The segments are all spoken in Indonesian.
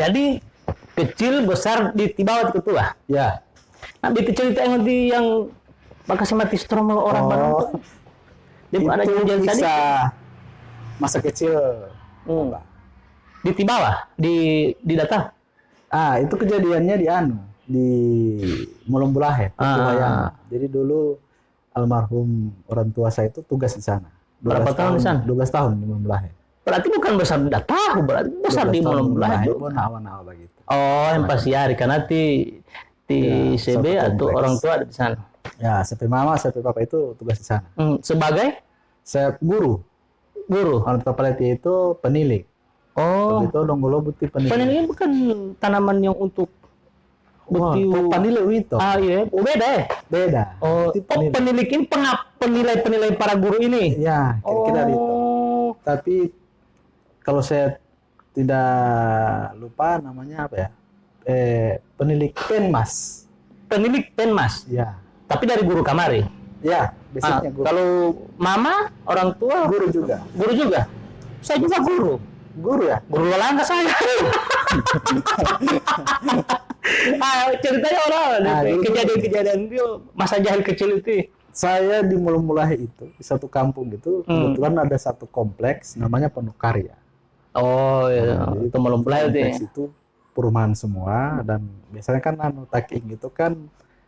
Jadi kecil besar di bawah ketua. Ya. Nah, itu cerita yang bakal mati stromal orang baru. Dia ada Itu janjian tadi. bisa masa kecil. Di bawah, di data. Itu kejadiannya di Mulembulahe, Wayang. Jadi dulu almarhum orang tua saya itu tugas di sana. Berapa tahun di sana? 12 tahun di Mulembulahe. Berarti bukan besar di data, berarti besar di Mulembulahe juga. Awal-awal begitu. Oh, yang pasti hari karena di CB atau orang tua ada di sana. Ya, sampai mama, sampai papa itu tugas di sana. Sebagai? Saya guru. Orang tua Paleti itu penilik. Oh. Itu donggolo buti penilik. Penilik bukan tanaman yang untuk buti. Penilik itu. Iya. Beda ya? Beda. Penilik ini penilai para guru ini. Ya, kira-kira itu. Tapi kalau saya tidak lupa namanya apa ya? Penilik Penmas. Penilik Penmas. Ya. Tapi dari guru kamari. Ya, basicnya guru. Kalau mama, orang tua guru juga. Guru juga. Saya juga guru. Guru ya? Guru olahraga saya. Ceritanya kejadian-kejadian itu masa jahil kecil itu. Saya di Mulembulahe itu di satu kampung gitu, kebetulan ada satu kompleks namanya Pondok Karya. Oh iya, itu Mulembulahe itu perumahan semua dan biasanya kan taking itu kan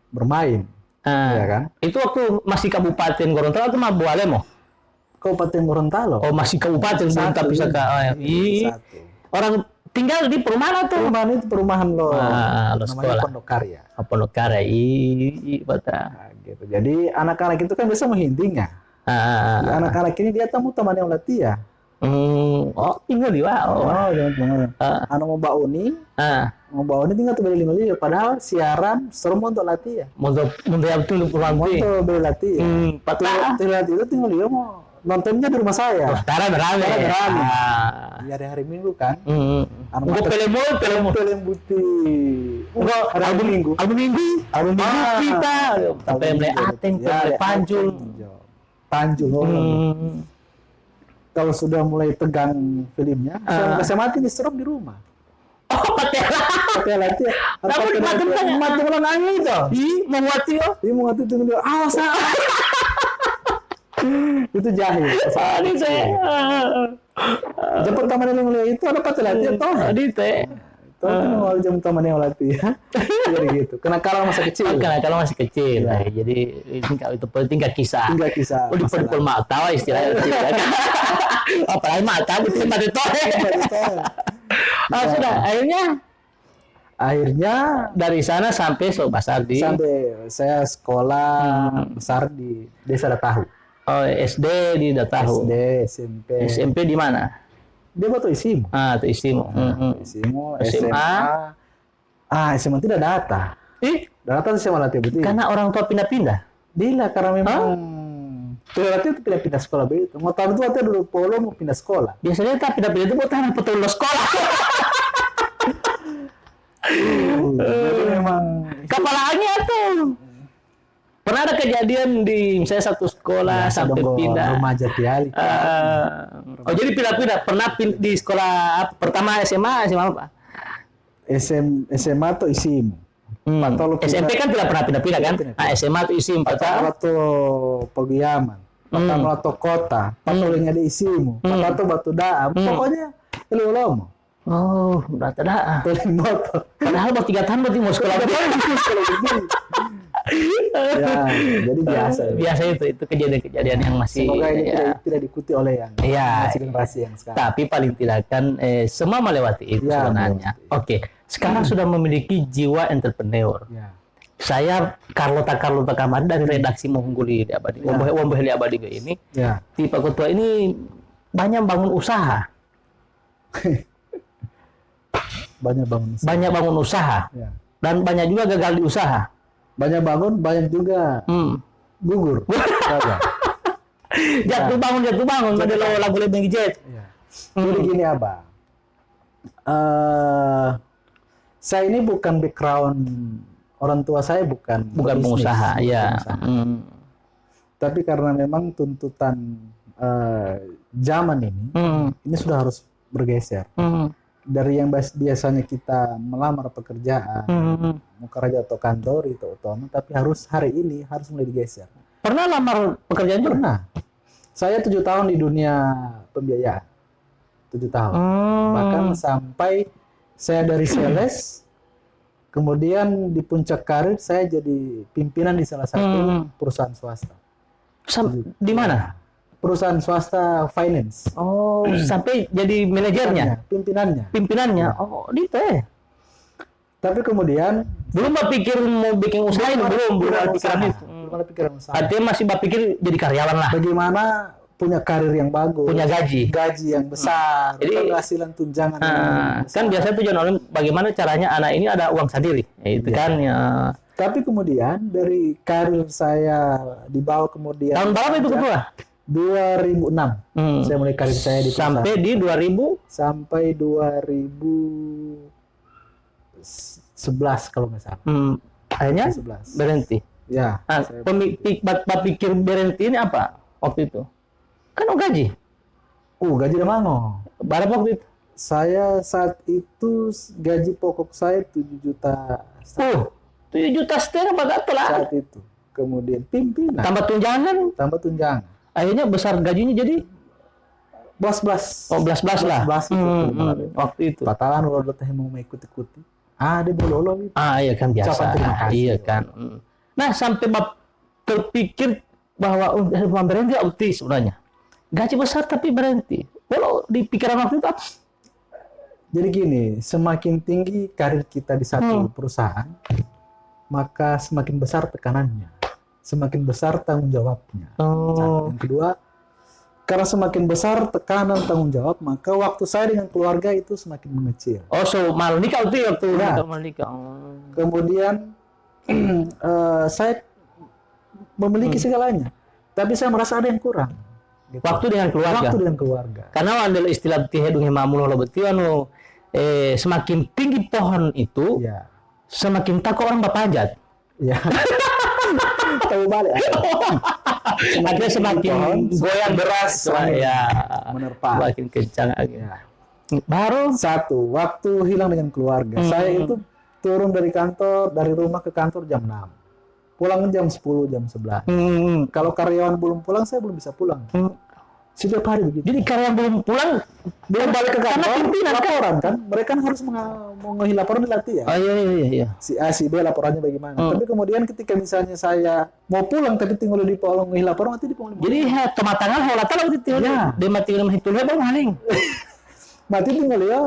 bermain, ya kan? Itu waktu masih Kabupaten Gorontalo atau Mabualemo? Kabupaten Gorontalo. Oh masih Kabupaten belum tapi orang tinggal di perumahan atau? Perumahan itu perumahan loh. Namanya sekolah. Pondok Karya. Pondok Karya, betul. Gitu. Jadi anak-anak itu kan biasa menghintingnya. Anak-anak ini dia tamu temannya Latia. Tinggal di jangan. Mau Mbak Uni. Mau Mbak Uni tinggal tuh beli 5 padahal siaran serem untuk Latia. Untuk yang itu pulang untuk beli Latia. Tinggal itu tinggal dia mau nontonnya di rumah saya. Sekarang berani. Di hari Minggu kan. Enggak film putih. Enggak album Minggu kita. Sampai mulai Ateng, mulai Tanjung. Kalau sudah mulai tegang filmnya, saya mati di stop di rumah. Patela itu. Mati ulang angin itu. Mau mati tunggu dia. Awas. Itu jahil. Jam pertama dia mulai itu ada patela itu toh. Itu mau jam pertama dia latih. Jadi gitu. Kenakalan masa kecil. Kenakalan masih kecil. Jadi itu tingkat kisah. Di perpul mata istilahnya. Apalagi mata itu mati toh. Sudah akhirnya dari sana sampai besar sampai saya sekolah besar di Desa Datahu. SD di Datahu. SD, SMP di mana? Dia waktu Isimu. Itu Isimu. SMA. SMA tidak data. Data SMA latih betul. Karena orang tua pindah-pindah. Bila karena memang latih itu pindah sekolah begitu. Mau tahu itu dulu polo mau pindah sekolah. Biasanya tak pindah-pindah itu buat tahan betul sekolah. Jadi memang kepalaannya tuh. Pernah ada kejadian di misalnya satu sekolah sampai pindah. Remaja Tiali. Jadi pindah-pindah. Pernah di sekolah pertama SMA apa? SMA tuh Isimu. SMP kan tidak pernah pindah-pindah kan? SMA tuh Isimu. Waktu Pagiaman. Pertama waktu kota. Patolnya di Isimu. Atau Batu Daam. Pokoknya Lomo. Batu Daam. Padahal baru 3 tahun berarti mau sekolah. Ya, jadi biasa itu kejadian-kejadian yang masih semoga ini tidak diikuti oleh yang generasi yang sekarang. Tapi paling tidak kan semua melewati itu sebenarnya. Oke, sekarang sudah memiliki jiwa entrepreneur. Saya Carlota Kamari dari redaksi Mongguli Abadi. Womboheli Abadi ini. Tipe ketua ini banyak bangun usaha. Banyak bangun usaha. Dan banyak juga gagal di usaha. Banyak bangun, banyak juga gugur. Jatuh bangun. Ada lagu Lebeng Jet. Jadi gini Abang. Saya ini bukan background orang tua saya bukan pengusaha, ya. Tapi karena memang tuntutan zaman ini sudah harus bergeser. dari yang biasanya kita melamar pekerjaan, mau kerja atau kantor itu otomatis, tapi harus hari ini harus mulai digeser. Pernah lamar pekerjaan juga? Pernah. Saya 7 tahun di dunia pembiayaan, 7 tahun. Bahkan sampai saya dari sales, kemudian di puncak karir saya jadi pimpinan di salah satu perusahaan swasta. Di mana? Perusahaan swasta finance. Oh, sampai jadi manajernya, pimpinannya. Oh, gitu ya. Tapi kemudian belum berpikir mau bikin usaha itu, belum ada pikiran itu. Belum ada pikiran usaha. Artinya masih berpikir jadi karyawan lah. Bagaimana punya karir yang bagus, punya gaji yang besar, jadi penghasilan tunjangan. Kan biasanya tujuan orang bagaimana caranya anak ini ada uang sendiri, itu kan ya. Tapi kemudian dari karir saya dibawa kemudian tahun berapa itu kedua? 2006. Saya mulai karir saya di sampai di 2000 sampai 2011 kalau nggak salah. Akhirnya 11. berhenti. Ya. Nah, pikir berhenti ini apa waktu itu? Kan gaji. Gaji udah mango. Berapa waktu itu? Saya saat itu gaji pokok saya 7 juta. 7 juta setengah bagat telah. Saat itu. Kemudian pimpinan. Tambah tunjangan. Akhirnya besar gajinya jadi belas. Oh, belas lah. Waktu itu. Patalan kalau teh mau ikuti. Dia bololo gitu. Iya kan biasa. Iya kan. Nah, sampai terpikir bahwa berhenti opti sebenarnya. Gaji besar tapi berhenti. Kalau di pikiran waktu itu apa? Jadi gini, semakin tinggi karir kita di satu perusahaan, maka semakin besar tekanannya. Semakin besar tanggung jawabnya. Yang kedua, karena semakin besar tekanan tanggung jawab, maka waktu saya dengan keluarga itu semakin mengecil. Malu nikah waktu nikah. Kemudian saya memiliki segalanya, tapi saya merasa ada yang kurang. Gitu. Waktu dengan keluarga. Karena ada istilah tihedung hemamun lo betul semakin tinggi pohon itu, semakin takut orang berpanjat. Ya. Tahu balik. Akhirnya semakin goyang deras, menerpa. Semakin kencang. Baru waktu hilang dengan keluarga. Saya itu turun dari rumah ke kantor jam 6. Pulang jam 10, jam 11. Kalau karyawan belum pulang, saya belum bisa pulang. Setiap hari begitu. Jadi karyawan belum pulang, belum balik ke kantor, laporan kan? Mereka harus mau ngehi laporan dilatih ya. Iya. Si A, si B laporannya bagaimana. Tapi kemudian ketika misalnya saya mau pulang tapi tinggal di Polong ngehi laporan nanti di Polong. Jadi tomatangan hola tahu itu dia mati nama hitul bang maling. Mati tinggal ya.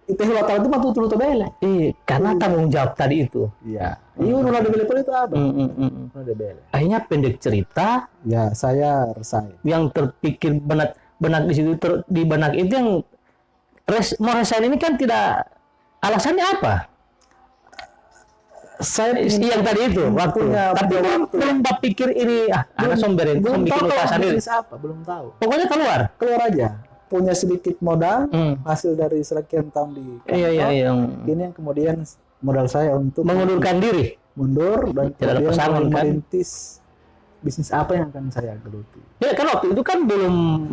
Itu hola tahu itu matu tulu tebele. Karena tanggung jawab tadi itu. Iya. Udah debele itu apa? Udah debele. Akhirnya pendek cerita. Ya, saya resign. Yang terpikir benak di situ di benak itu yang mau resign ini kan tidak alasannya apa? Saya yang tadi itu waktunya. Tapi belum berpikir ini anak somberin bikin usaha sendiri. Belum tahu. Pokoknya keluar aja. Punya sedikit modal hasil dari sekian tahun di kantor. Iya. Ini yang kemudian modal saya untuk mengundurkan diri. Mundur dan kemudian pesangon, merintis bisnis apa yang akan saya geluti. Ya kan waktu itu kan belum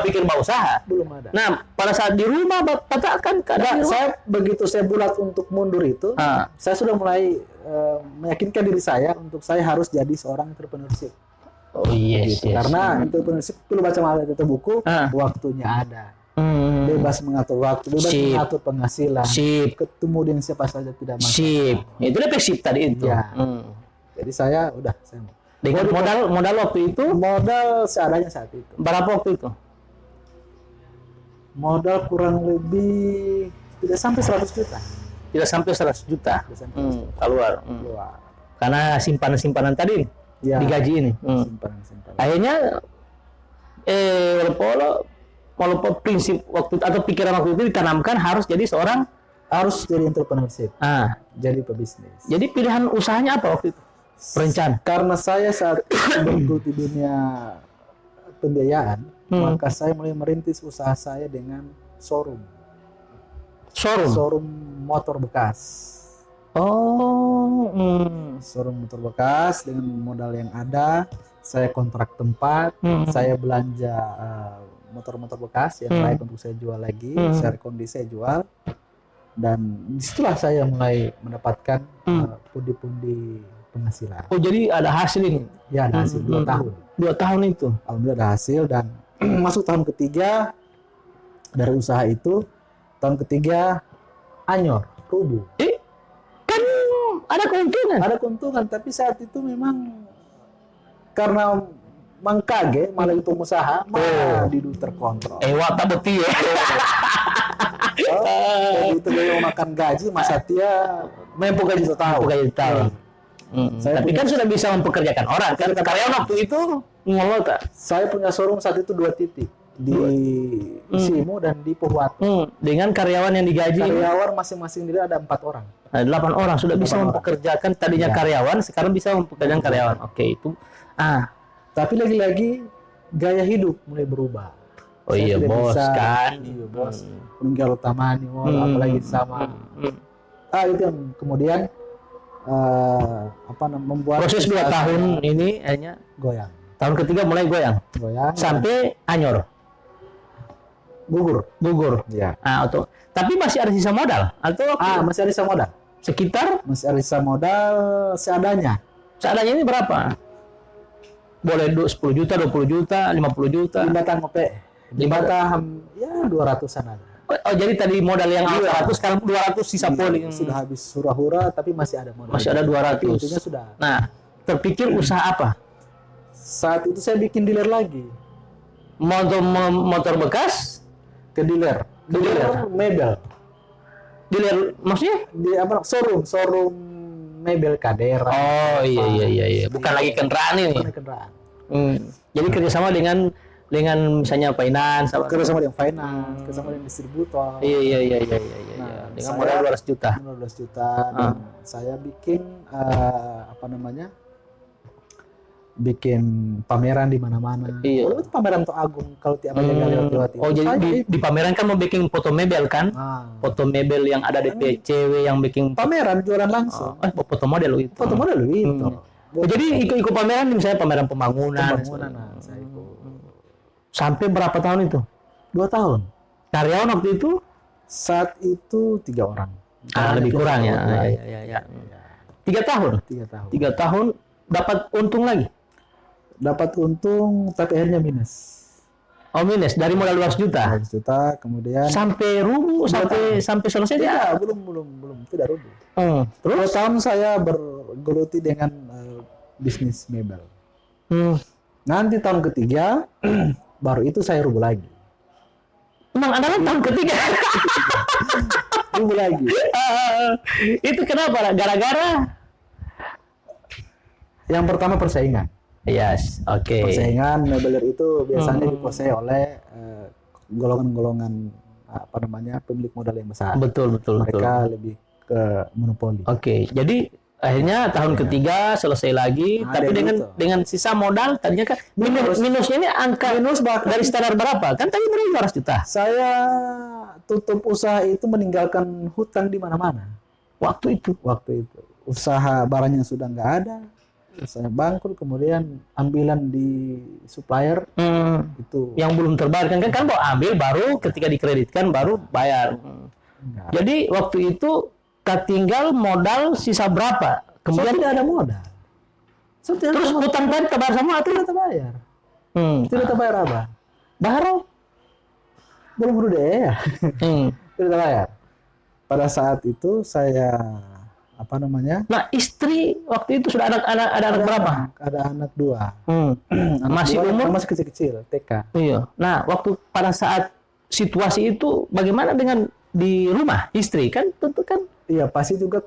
pikir mau usaha. Belum ada. Nah, pada saat di rumah Bapak kan saya begitu saya bulat untuk mundur itu, saya sudah mulai meyakinkan diri saya untuk saya harus jadi seorang entrepreneurship. Oh yes. Karena entrepreneurship perlu baca malah itu buku, waktunya ada. Bebas mengatur waktu, bebas mengatur penghasilan. Ketemu dengan siapa saja tidak masalah. Itu lebih sip tadi itu. Ya. Jadi saya dengan modal waktu itu? Modal seadanya saat itu. Berapa waktu itu? Modal kurang lebih tidak sampai 100 juta. Tidak sampai 100 juta. Keluar. Karena simpanan tadi digaji ini. Simpanan. Akhirnya walaupun prinsip waktu atau pikiran waktu itu ditanamkan harus jadi entrepreneurship. Jadi pebisnis. Jadi pilihan usahanya apa waktu itu? Perencana. Karena saya saat bergelut di dunia pembiayaan, maka saya mulai merintis usaha saya dengan showroom motor bekas. Showroom motor bekas dengan modal yang ada, saya kontrak tempat, saya belanja motor-motor bekas yang layak untuk saya jual lagi, secara kondisi saya jual. Dan disitulah saya mulai mendapatkan pundi-pundi penghasilan. Oh, jadi ada hasil ini? Ya, ada hasil 2 tahun. 2 tahun itu? Alhamdulillah ada hasil, dan masuk tahun ketiga dari usaha itu, tahun ketiga anyor, rubuh. Kan ada keuntungan. Ada keuntungan, tapi saat itu memang karena mangkage malah itu pengusaha malah didu terkontrol. Wata beti ya. Jadi itu dia yang makan gaji, masa dia mempo gaji setahun. Tapi kan sudah bisa mempekerjakan orang kan. Karyawan waktu itu ngolot. Saya punya showroom saat itu 2 titik di Simo dan di Pohuwato. Dengan karyawan yang digaji. Karyawan masing-masing dia ada 4 orang. 8 orang sudah bisa mempekerjakan tadinya karyawan, sekarang bisa mempekerjakan karyawan. Oke, itu. Tapi lagi-lagi gaya hidup mulai berubah. Oh iya, bos kan. Iya, bos. Meninggal utama nih, apalagi sama. Itu yang kemudian membuat proses 2 tahun ini akhirnya goyang. Tahun ketiga mulai goyang. Sampai anyor. Gugur. Ya. Tapi masih ada sisa modal atau masih ada sisa modal. Sekitar masih ada sisa modal seadanya. Seadanya ini berapa? Boleh 10 juta, 20 juta, 50 juta. Limbatan ngope. Limbatan ya 200-an ada. Oh, jadi tadi modal yang 100 sekarang 200 sisa poli. Sudah habis hura-hura tapi masih ada modal. Masih ada 200. Intinya sudah. Nah, terpikir usaha apa? Saat itu saya bikin dealer lagi. Motor bekas ke dealer. Mebel. Dealer maksudnya di showroom mebel Kadera. Oh iya. Bukan lagi kendaraan ini. Bukan kendaraan. Jadi kerjasama dengan misalnya finance, kerjasama dengan finance, kerjasama dengan distributor. Iya. Dengan modal 200 juta. Modal 200 juta. Dan saya bikin bikin pameran di mana-mana. Iya. Itu pameran Tok Agung kalau tiap hari lewat. Oh, jadi di pameran kan mau bikin foto mebel kan? Foto mebel yang ada DP cewek yang bikin pameran jualan langsung. Foto model itu. Foto model itu. Jadi ikut pameran misalnya pameran pembangunan. Saya ikut. Sampai berapa tahun itu? 2 tahun. Karyawan waktu itu? Saat itu 3 orang. Lebih kurang ya. 3 tahun. 3 tahun dapat untung lagi. Dapat untung tapi akhirnya minus. Oh, minus dari modal 200 juta. 200 juta kemudian sampai rubuh sampai selesai ya? Belum tidak rubuh. Terus 2 tahun saya bergeluti dengan bisnis mebel. Nanti tahun ketiga baru itu saya rubuh lagi. Emang adalah tahun ketiga. Rubuh lagi. Itu kenapa? Gara-gara yang pertama persaingan. Yes, oke. Persaingan mebeler itu biasanya dikuasai oleh golongan-golongan pemilik modal yang besar. Betul. Mereka lebih ke monopoli. Oke, jadi akhirnya tahun ketiga selesai lagi, tapi dengan sisa modal tadinya kan minusnya ini angka minus dari standar berapa? Kan tadi modal 200 juta. Saya tutup usaha itu meninggalkan hutang di mana-mana. Waktu itu usaha barangnya sudah nggak ada. Saya bangkrut, kemudian ambilan di supplier itu yang belum terbayar kan mau ambil baru ketika dikreditkan baru bayar. Jadi waktu itu tinggal modal sisa berapa? Kemudian tidak ada modal. Terus hutang tadi terbayar semua atau tidak terbayar? Tidak terbayar apa? Baru belum deh ya. Tidak terbayar. Pada saat itu saya Nah, istri waktu itu sudah ada anak berapa? Ada anak 2. Masih umur? Masih kecil-kecil, TK. Iya. Nah, waktu pada saat situasi itu bagaimana dengan di rumah istri kan tentu kan? Iya, pasti juga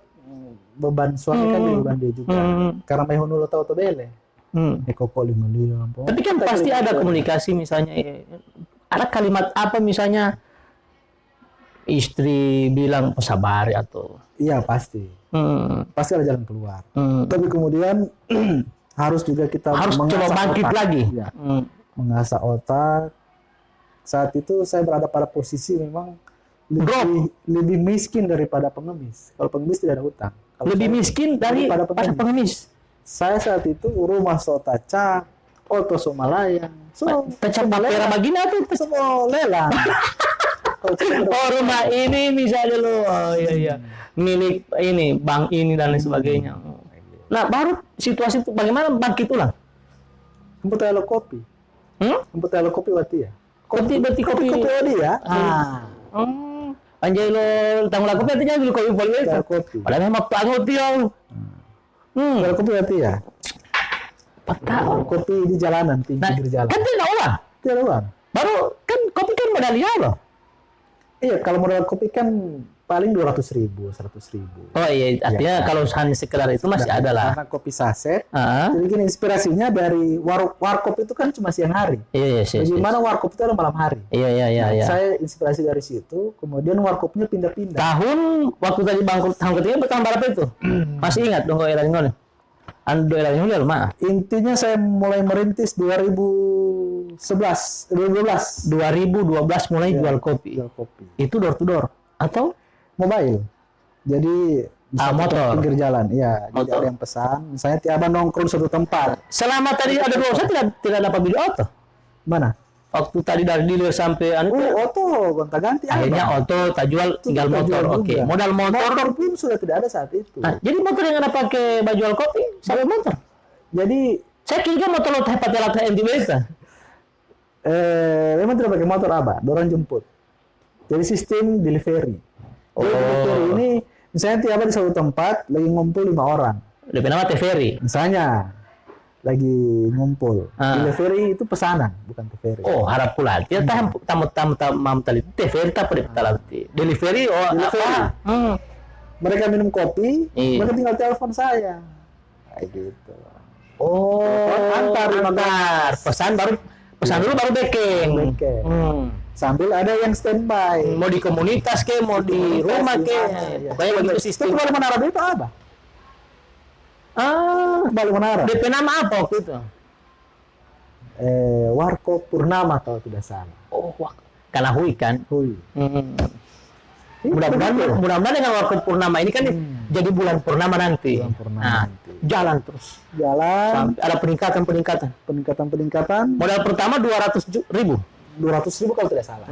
beban suami kan beban dia juga. Karena may hunulo tao to bele. Tapi kan pasti ada komunikasi misalnya ada kalimat apa misalnya istri bilang sabar atau iya pasti. Pasti ada jalan keluar. Tapi kemudian harus juga kita coba bangkit lagi. Ya. Mengasah otak. Saat itu saya berada pada posisi memang lebih miskin daripada pengemis. Kalau pengemis tidak ada hutang. Lebih miskin daripada pengemis. Saya saat itu rumah sotacak, Oto Somalaya. Pecah papera begini apa itu? Semua lelang. Oh, rumah ini misalnya lo, oh iya iya, milik ini, bank ini dan lain sebagainya. Nah, baru situasi itu bagaimana bangkit ulang? Emput telo kopi. Emput telo kopi wati ya. Kopi Kopi wati ya. Anjay lo, tanggung laku artinya dulu kopi boleh itu. Kopi. Padahal memang pangut dia. Telo kopi wati ya. Patah. Kopi di jalanan, pinggir jalan. Kan tidak uang. Tidak uang. Baru kan kopi kan modalnya loh. Iya, kalau modal kopi kan paling 200.000, 100.000. Oh iya, artinya kalau hanya sekedar itu masih ada lah. Karena kopi saset. Jadi gini, inspirasinya dari warkop itu kan cuma siang hari. Iya. Bagaimana warkop itu ada malam hari. Iya. Saya inspirasi dari situ, kemudian warkopnya pindah-pindah. Tahun waktu tadi bangkrut tahun ketiga tahun berapa itu? Masih ingat dong kalau Elangon? Ando Elangon udah lama. Intinya saya mulai merintis 2012 mulai jual kopi. Jual kopi. Itu door to door atau mobile. Jadi motor pinggir jalan. Iya, jadi ada yang pesan. Misalnya tiaba nongkrong suatu tempat. Selama tadi ada dua saya tidak dapat beli auto. Mana? Waktu tadi dari dealer sampai auto gonta-ganti. Akhirnya auto tak jual, tinggal motor. Oke. Modal motor pun sudah tidak ada saat itu. Nah, jadi motor yang ada pakai baju jual kopi sampai motor. Jadi saya kira motor lo hepat yang biasa. Memang tidak pakai motor apa? Dorong jemput. Jadi sistem delivery. Delivery ini misalnya tiaba di satu tempat lagi ngumpul 5 orang. Lebih nama TVRI. Misalnya lagi ngumpul. Delivery itu pesanan, bukan TVRI. Oh, harap pula. Dia tamu tali TVRI tak pada talati. Delivery apa? Mereka minum kopi, mereka tinggal telepon saya. Kayak gitu. Oh, antar. Pesan dulu baru backing. Sambil ada yang standby. Mau di komunitas ke, mau di rumah ke. Pokoknya begitu sistem. Itu Balai Menara itu apa? Balai Menara. DP nama apa waktu itu? Warkop Purnama kalau tidak salah. Oh, karena Hui kan. Hui. Mudah-mudahan dengan Warkop Purnama ini kan jadi bulan purnama nanti. Jalan terus. Sampai ada peningkatan. Modal pertama 200.000. 200.000 kalau tidak salah.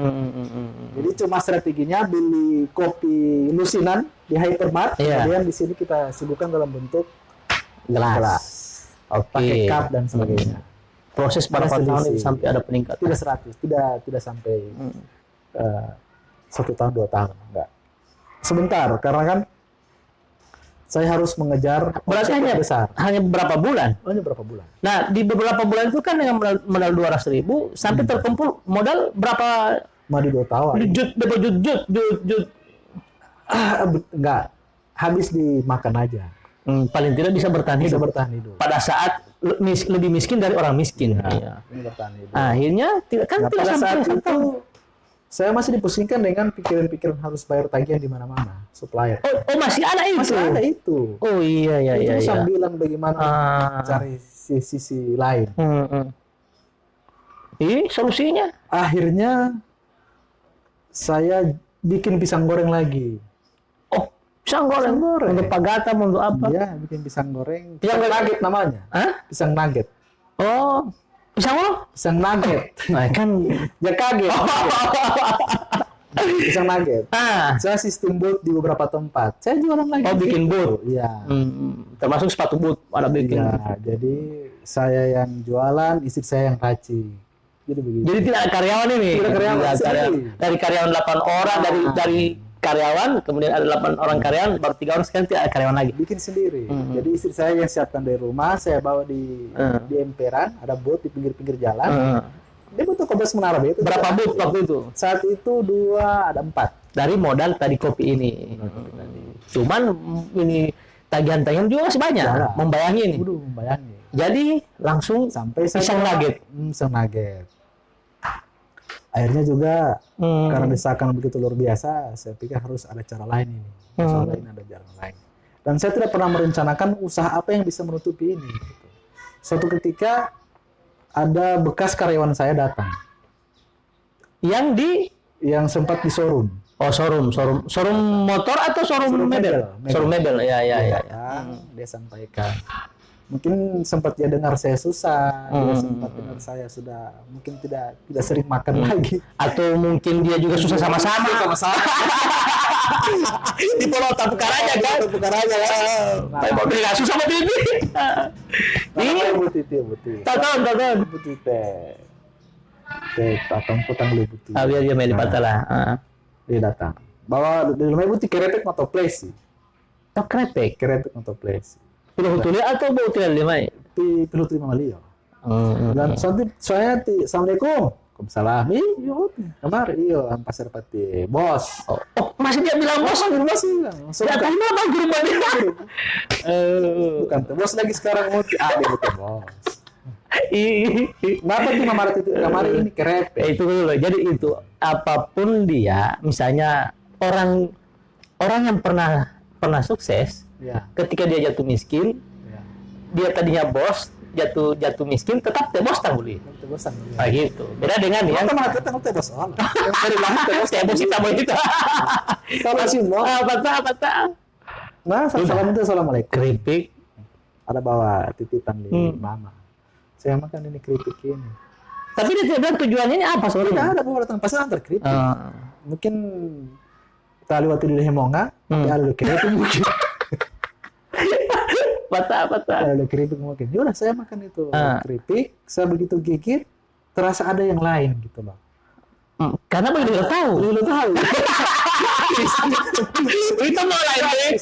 Jadi cuma strateginya beli kopi lusinan di hypermart, kemudian di sini kita sibukkan dalam bentuk gelas. Pakai cup dan sebagainya. Proses berapa tahun itu sampai ada peningkatan? Tidak sampai 1 tahun 2 tahun, enggak. Sebentar, karena kan saya harus mengejar. Berarti hanya beberapa bulan. Hanya berapa bulan. Nah, di beberapa bulan itu kan dengan modal 200.000 sampai terkumpul modal berapa? Di 2 tahun. Jut. Enggak. Habis dimakan aja. Paling tidak bisa bertahan hidup. Pada saat lebih miskin dari orang miskin. Bertahan hidup. Akhirnya tidak pada saat itu saya masih dipusingkan dengan pikiran-pikiran harus bayar tagihan di mana-mana, supplier. Oh, masih ada itu. Masih ada itu. Oh iya. Itu sambilan bagaimana cari sisi lain. Solusinya? Akhirnya saya bikin pisang goreng lagi. Oh, pisang goreng. Untuk pagata, untuk apa? Iya, bikin pisang goreng. Pisang nugget namanya. Pisang nugget. Oh. Pisang apa? Pisang nugget. Kan ya kaget. Pisang nugget. Saya sistem boot di beberapa tempat. Saya jualan lagi. Oh, bikin boot. Iya. Termasuk sepatu boot ada bikin. Iya, jadi saya yang jualan, istri saya yang racik. Jadi begitu. Jadi tidak ada karyawan ini. Tidak karyawan. Dari karyawan 8 orang dari karyawan, kemudian ada 8 orang karyawan, baru 3 orang, sekarang tidak ada karyawan lagi. Bikin sendiri. Jadi istri saya yang siapkan dari rumah, saya bawa di emperan, ada booth di pinggir-pinggir jalan. Dia butuh Kompes Menara itu. Berapa booth waktu itu? Saat itu 2, ada 4. Dari modal tadi kopi ini. Cuman ini tagihan-tagihan juga masih banyak. Membayangin. Membayangin. Jadi langsung sampai pisang nugget. Pisang nugget. Akhirnya juga karena desakan begitu luar biasa, saya pikir harus ada cara lain ini. Ada jalan lain. Dan saya tidak pernah merencanakan usaha apa yang bisa menutupi ini. Gitu. Suatu ketika ada bekas karyawan saya datang. Yang sempat di showroom. Oh, showroom motor atau showroom mebel? Showroom mebel. Ya. Dia sampaikan, Mungkin sempat dia dengar saya susah, dia sempat dengar saya sudah mungkin tidak sering makan lagi. Atau mungkin dia juga susah sama-sama. Di Pulau Tapukaranya kan? Tapukaranya ya. Tapi mau nggak susah sama ini. Ini Bu Titi. tahun. Bu Titi. Teh potang lu Bu Titi. Ah, biar dia main patah lah. Dia datang. Bawa di rumah Bu Titi kerepek atau place sih. Tok krepek. Kerepek atau place. Pilu hutuli atau bau tidak lima? Di Pilutu Lima Malio. Dan saya Assalamualaikum. Waalaikumsalam. Iyo, kamar iyo pasar pati. Bos. Oh, masih dia bilang bos. Masih. Sudah tahu apa guru dia? Bukan bos lagi sekarang mau dia bukan bos. Kenapa tuh kamar ini kerepek? Itu dulu. Jadi itu apapun dia, misalnya orang yang pernah sukses, Ya. ketika dia jatuh miskin, Ya. dia tadinya bos, jatuh miskin, tetap teh bos tangguli. Itu bosan. Ah gitu. Beda dengan yang Kita mau bos on. Yang dari lahir teh bos. teh bos kita mau itu. Kalau sih mau. Apa tak? Nah, salam itu assalamualaikum. Keripik. Ada bawa titipan di mama. Saya makan ini keripik ini. Tapi dia tidak bilang tujuannya ini apa Tidak sebenarnya? ada bawa datang pas antar keripik. Ah. Mungkin kita lewat di Hemonga, ya ada keripik mungkin. Patah. Ada keripik mungkin. Yaudah saya makan itu keripik. Saya begitu gigit, terasa ada yang lain gitu loh. Karena begitu lo tahu. Lu tahu. Itu mau lain.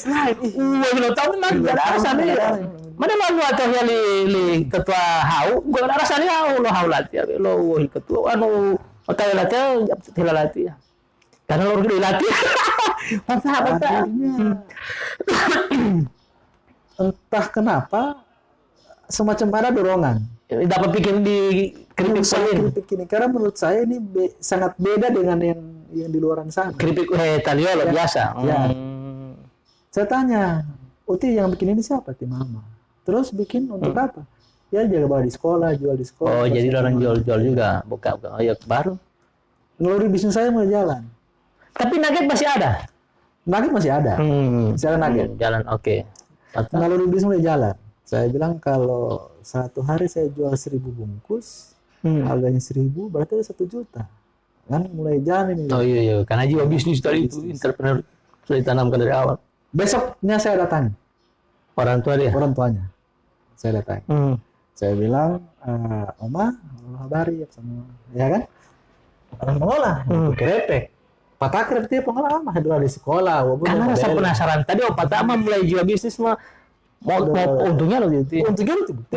Lo tahu memang gak ada rasanya. Mana lalu atau ya li ketua hau, gak ada rasanya hau lo hau latih. Lo ketua anu otak latih, tidak latih. Karena lo udah latih. Patah. Entah kenapa semacam ada dorongan. Dapat bikin di keripik salin. Keripik ini karena menurut saya ini sangat beda dengan yang di luaran sana. Keripik taliolo biasa. Ya. Saya tanya, Uti yang bikin ini siapa? Ti Mama. Terus bikin untuk apa? Ya jaga bawa di sekolah, jual di sekolah. Oh, jadi orang jual juga, buka. Oh ya baru. Ngeluri bisnis saya mulai jalan. Tapi nugget masih ada. Nugget masih ada. Saya nugget. Jalan oke. Ngeluri bisnis mulai jalan. Saya bilang kalau satu hari saya jual 1.000 bungkus, harganya 1.000, berarti ada 1 juta. Kan mulai jalan ini. Oh iya, karena jiwa bisnis tadi itu entrepreneur sudah ditanamkan dari awal. Besoknya saya datang. Orang tua dia. Orang tuanya. Saya datang. Saya bilang, Oma, habari ya sama, ya kan? Orang mengolah, kerepek. Patah kerepek dia pengalaman, dulu di sekolah. Karena rasa penasaran tadi, Patah mah mulai jiwa bisnis mah mau untungnya lo gitu. Untungnya lo tuh bukti.